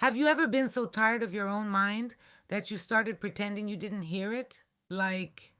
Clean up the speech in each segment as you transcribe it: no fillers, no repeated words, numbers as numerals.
Have you ever been so tired of your own mind that you started pretending you didn't hear it? Like,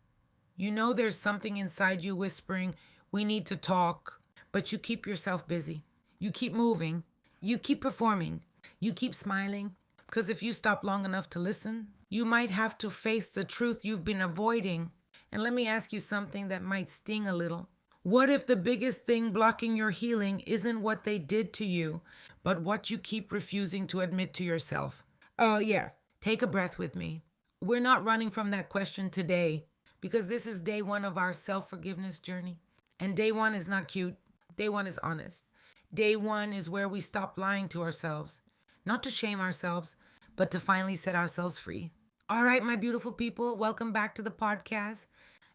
there's something inside you whispering, we need to talk, but you keep yourself busy. You keep moving. You keep performing. You keep smiling. Because if you stop long enough to listen, you might have to face the truth you've been avoiding. And let me ask you something that might sting a little. What if the biggest thing blocking your healing isn't what they did to you, but what you keep refusing to admit to yourself? Oh, yeah. Take a breath with me. We're not running from that question today because this is day one of our self forgiveness journey. And day one is not cute, day one is honest. Day one is where we stop lying to ourselves, not to shame ourselves, but to finally set ourselves free. All right, my beautiful people, welcome back to the podcast.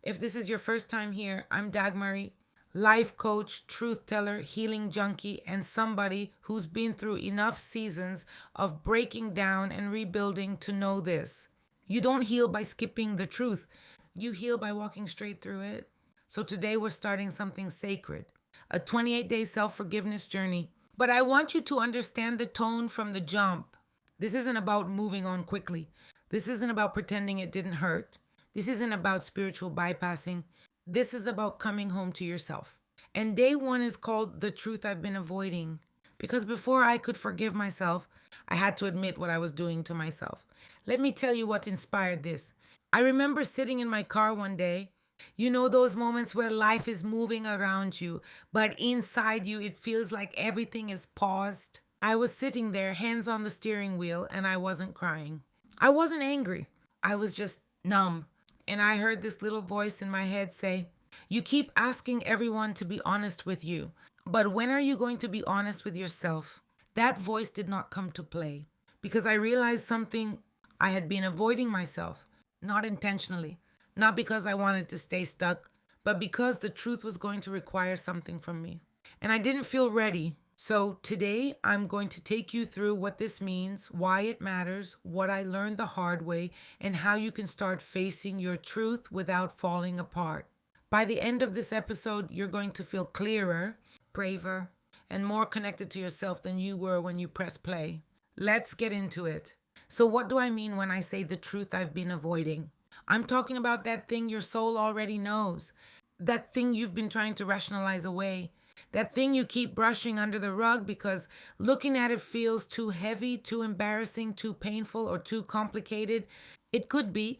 If this is your first time here, I'm Dagmary, life coach, truth teller, healing junkie, and somebody who's been through enough seasons of breaking down and rebuilding to know this. You don't heal by skipping the truth, you heal by walking straight through it. So today we're starting something sacred, a 28-day self forgiveness journey. But I want you to understand the tone from the jump. This isn't about moving on quickly. This isn't about pretending it didn't hurt. This isn't about spiritual bypassing. This is about coming home to yourself. And day one is called The Truth I've Been Avoiding. Because before I could forgive myself, I had to admit what I was doing to myself. Let me tell you what inspired this. I remember sitting in my car one day. You know those moments where life is moving around you, but inside you it feels like everything is paused? I was sitting there, hands on the steering wheel, and I wasn't crying. I wasn't angry. I was just numb. And I heard this little voice in my head say, "You keep asking everyone to be honest with you, but when are you going to be honest with yourself?" That voice did not come to play because I realized something. I had been avoiding myself, not intentionally, not because I wanted to stay stuck, but because the truth was going to require something from me. And I didn't feel ready. So today I'm going to take you through what this means, why it matters, what I learned the hard way, and how you can start facing your truth without falling apart. By the end of this episode, you're going to feel clearer, braver, and more connected to yourself than you were when you press play. Let's get into it. So, what do I mean when I say the truth I've been avoiding? I'm talking about that thing your soul already knows, that thing you've been trying to rationalize away, that thing you keep brushing under the rug because looking at it feels too heavy, too embarrassing, too painful, or too complicated. It could be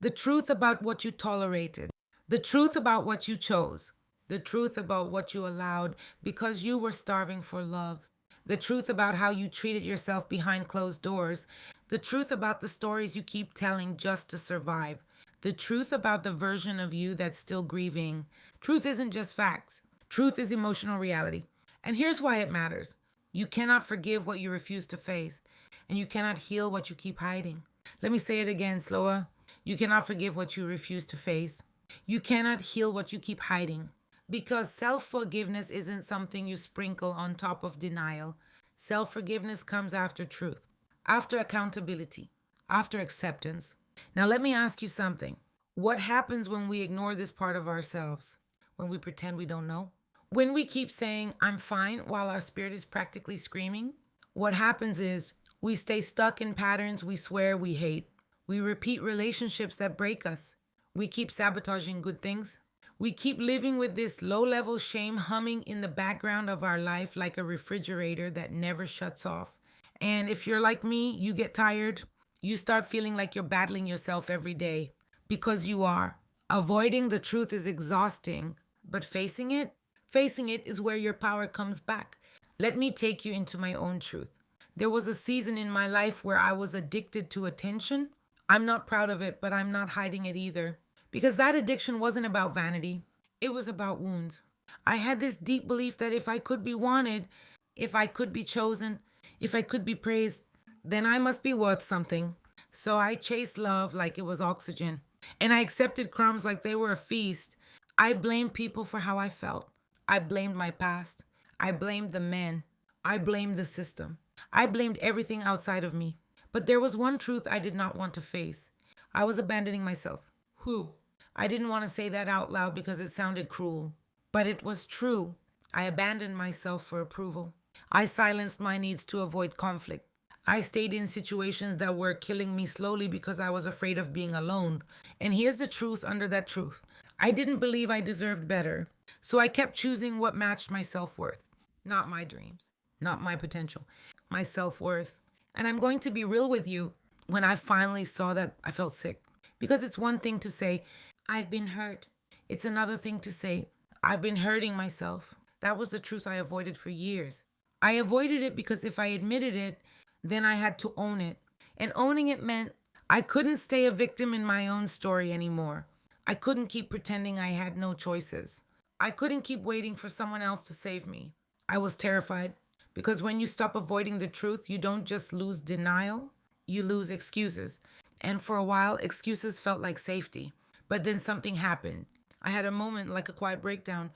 the truth about what you tolerated, the truth about what you chose, the truth about what you allowed because you were starving for love, the truth about how you treated yourself behind closed doors, the truth about the stories you keep telling just to survive, the truth about the version of you that's still grieving. Truth isn't just facts. Truth is emotional reality. And here's why it matters. You cannot forgive what you refuse to face, and you cannot heal what you keep hiding. Let me say it again, slower. You cannot forgive what you refuse to face. You cannot heal what you keep hiding. Because self-forgiveness isn't something you sprinkle on top of denial. Self-forgiveness comes after truth, after accountability, after acceptance. Now, let me ask you something. What happens when we ignore this part of ourselves? When we pretend we don't know? When we keep saying, "I'm fine," while our spirit is practically screaming? What happens is we stay stuck in patterns we swear we hate. We repeat relationships that break us. We keep sabotaging good things. We keep living with this low-level shame humming in the background of our life like a refrigerator that never shuts off. And if you're like me, you get tired. You start feeling like you're battling yourself every day. Because you are. Avoiding the truth is exhausting, but facing it is where your power comes back. Let me take you into my own truth. There was a season in my life where I was addicted to attention. I'm not proud of it, but I'm not hiding it either. Because that addiction wasn't about vanity. It was about wounds. I had this deep belief that if I could be wanted, if I could be chosen, if I could be praised, then I must be worth something. So I chased love like it was oxygen. And I accepted crumbs like they were a feast. I blamed people for how I felt. I blamed my past. I blamed the men. I blamed the system. I blamed everything outside of me. But there was one truth I did not want to face. I was abandoning myself. Who? I didn't want to say that out loud because it sounded cruel. But it was true. I abandoned myself for approval. I silenced my needs to avoid conflict. I stayed in situations that were killing me slowly because I was afraid of being alone. And here's the truth under that truth: I didn't believe I deserved better. So I kept choosing what matched my self worth, not my dreams, not my potential, my self worth. And I'm going to be real with you: when I finally saw that, I felt sick. Because it's one thing to say, I've been hurt. It's another thing to say, I've been hurting myself. That was the truth I avoided for years. I avoided it because if I admitted it, then I had to own it. And owning it meant I couldn't stay a victim in my own story anymore. I couldn't keep pretending I had no choices. I couldn't keep waiting for someone else to save me. I was terrified because when you stop avoiding the truth, you don't just lose denial, you lose excuses. And for a while, excuses felt like safety. But then something happened. I had a moment like a quiet breakdown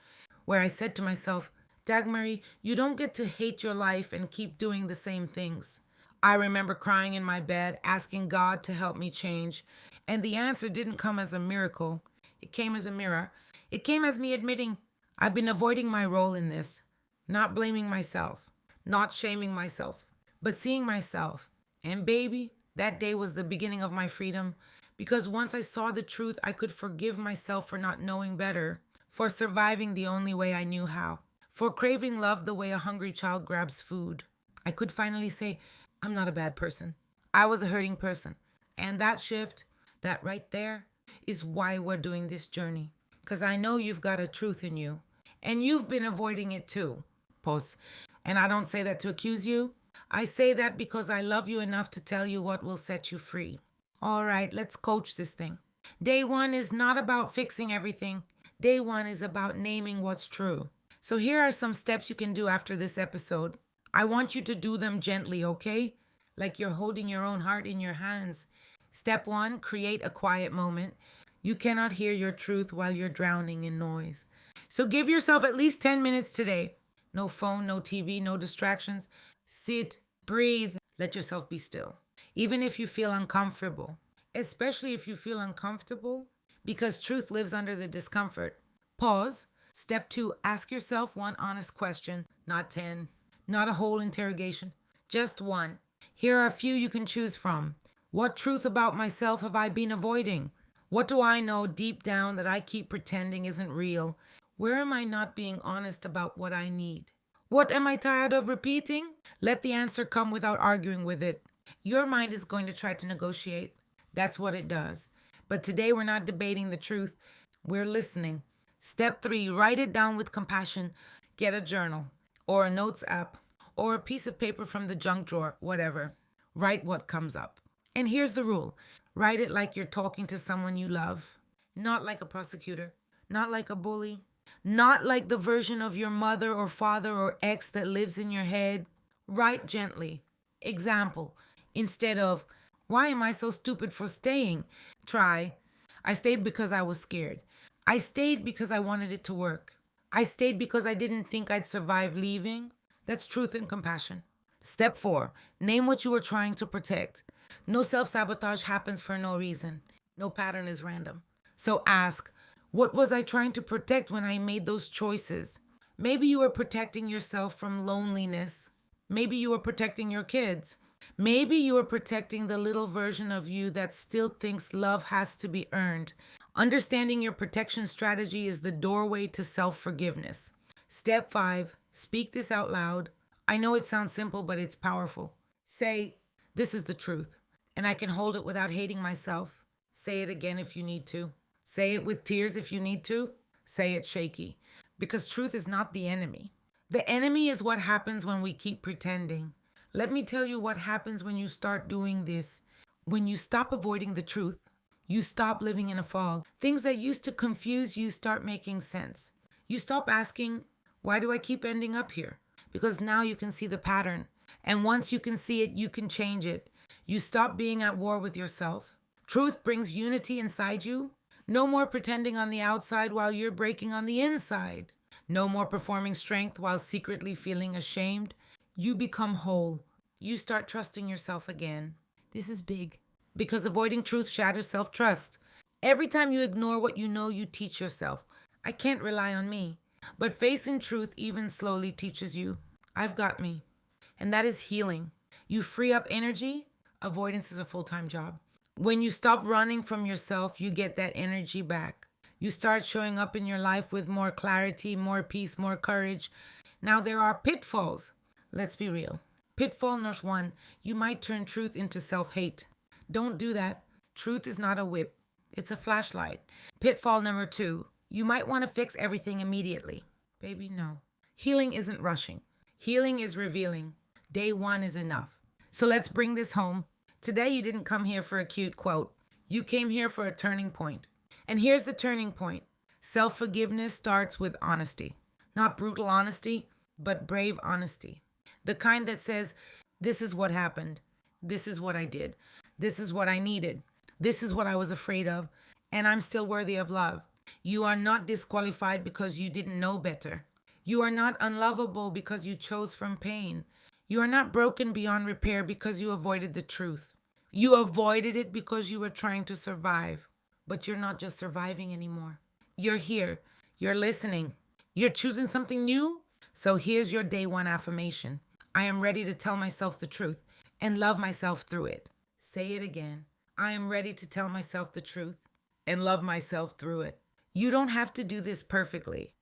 where I said to myself, Dagmary, you don't get to hate your life and keep doing the same things. I remember crying in my bed, asking God to help me change. And the answer didn't come as a miracle. It came as a mirror. It came as me admitting I've been avoiding my role in this, not blaming myself, not shaming myself, but seeing myself. And baby, that day was the beginning of my freedom, because once I saw the truth, I could forgive myself for not knowing better, for surviving the only way I knew how, for craving love the way a hungry child grabs food. I could finally say, I'm not a bad person. I was a hurting person. And that shift, that right there, is why we're doing this journey. Because I know you've got a truth in you. And you've been avoiding it too. Pause. And I don't say that to accuse you. I say that because I love you enough to tell you what will set you free. All right, let's coach this thing. Day one is not about fixing everything. Day one is about naming what's true. So here are some steps you can do after this episode. I want you to do them gently, okay? Like you're holding your own heart in your hands. Step one, create a quiet moment. You cannot hear your truth while you're drowning in noise. So give yourself at least 10 minutes today. No phone, no TV, no distractions. Sit, breathe, let yourself be still. Even if you feel uncomfortable, especially if you feel uncomfortable, because truth lives under the discomfort. Pause. Step two, ask yourself one honest question, not 10, not a whole interrogation, just one. Here are a few you can choose from. What truth about myself have I been avoiding? What do I know deep down that I keep pretending isn't real? Where am I not being honest about what I need? What am I tired of repeating? Let the answer come without arguing with it. Your mind is going to try to negotiate. That's what it does. But today we're not debating the truth. We're listening. Step three, write it down with compassion. Get a journal or a notes app or a piece of paper from the junk drawer, whatever. Write what comes up. And here's the rule. Write it like you're talking to someone you love, not like a prosecutor, not like a bully, not like the version of your mother or father or ex that lives in your head. Write gently. Example, instead of, why am I so stupid for staying? Try, I stayed because I was scared. I stayed because I wanted it to work. I stayed because I didn't think I'd survive leaving. That's truth and compassion. Step four, name what you were trying to protect. No self-sabotage happens for no reason. No pattern is random. So ask, what was I trying to protect when I made those choices? Maybe you were protecting yourself from loneliness. Maybe you were protecting your kids. Maybe you were protecting the little version of you that still thinks love has to be earned. Understanding your protection strategy is the doorway to self-forgiveness. Step five, speak this out loud. I know it sounds simple, but it's powerful. Say, this is the truth, and I can hold it without hating myself. Say it again if you need to. Say it with tears if you need to. Say it shaky, because truth is not the enemy. The enemy is what happens when we keep pretending. Let me tell you what happens when you start doing this. When you stop avoiding the truth, you stop living in a fog. Things that used to confuse you start making sense. You stop asking, why do I keep ending up here? Because now you can see the pattern. And once you can see it, you can change it. You stop being at war with yourself. Truth brings unity inside you. No more pretending on the outside while you're breaking on the inside. No more performing strength while secretly feeling ashamed. You become whole. You start trusting yourself again. This is big, because avoiding truth shatters self-trust. Every time you ignore what you know, you teach yourself, I can't rely on me. But facing truth even slowly teaches you, I've got me. And that is healing. You free up energy. Avoidance is a full-time job. When you stop running from yourself, you get that energy back. You start showing up in your life with more clarity, more peace, more courage. Now, there are pitfalls. Let's be real. Pitfall number one, you might turn truth into self-hate. Don't do that. Truth is not a whip. It's a flashlight. Pitfall number two, you might want to fix everything immediately. Baby, no. Healing isn't rushing. Healing is revealing. Day one is enough. So let's bring this home. Today, you didn't come here for a cute quote. You came here for a turning point. And here's the turning point. Self-forgiveness starts with honesty. Not brutal honesty, but brave honesty. The kind that says, this is what happened. This is what I did. This is what I needed. This is what I was afraid of. And I'm still worthy of love. You are not disqualified because you didn't know better. You are not unlovable because you chose from pain. You are not broken beyond repair because you avoided the truth. You avoided it because you were trying to survive. But you're not just surviving anymore. You're here. You're listening. You're choosing something new. So here's your day one affirmation. I am ready to tell myself the truth and love myself through it. Say it again. I am ready to tell myself the truth and love myself through it. You don't have to do this perfectly.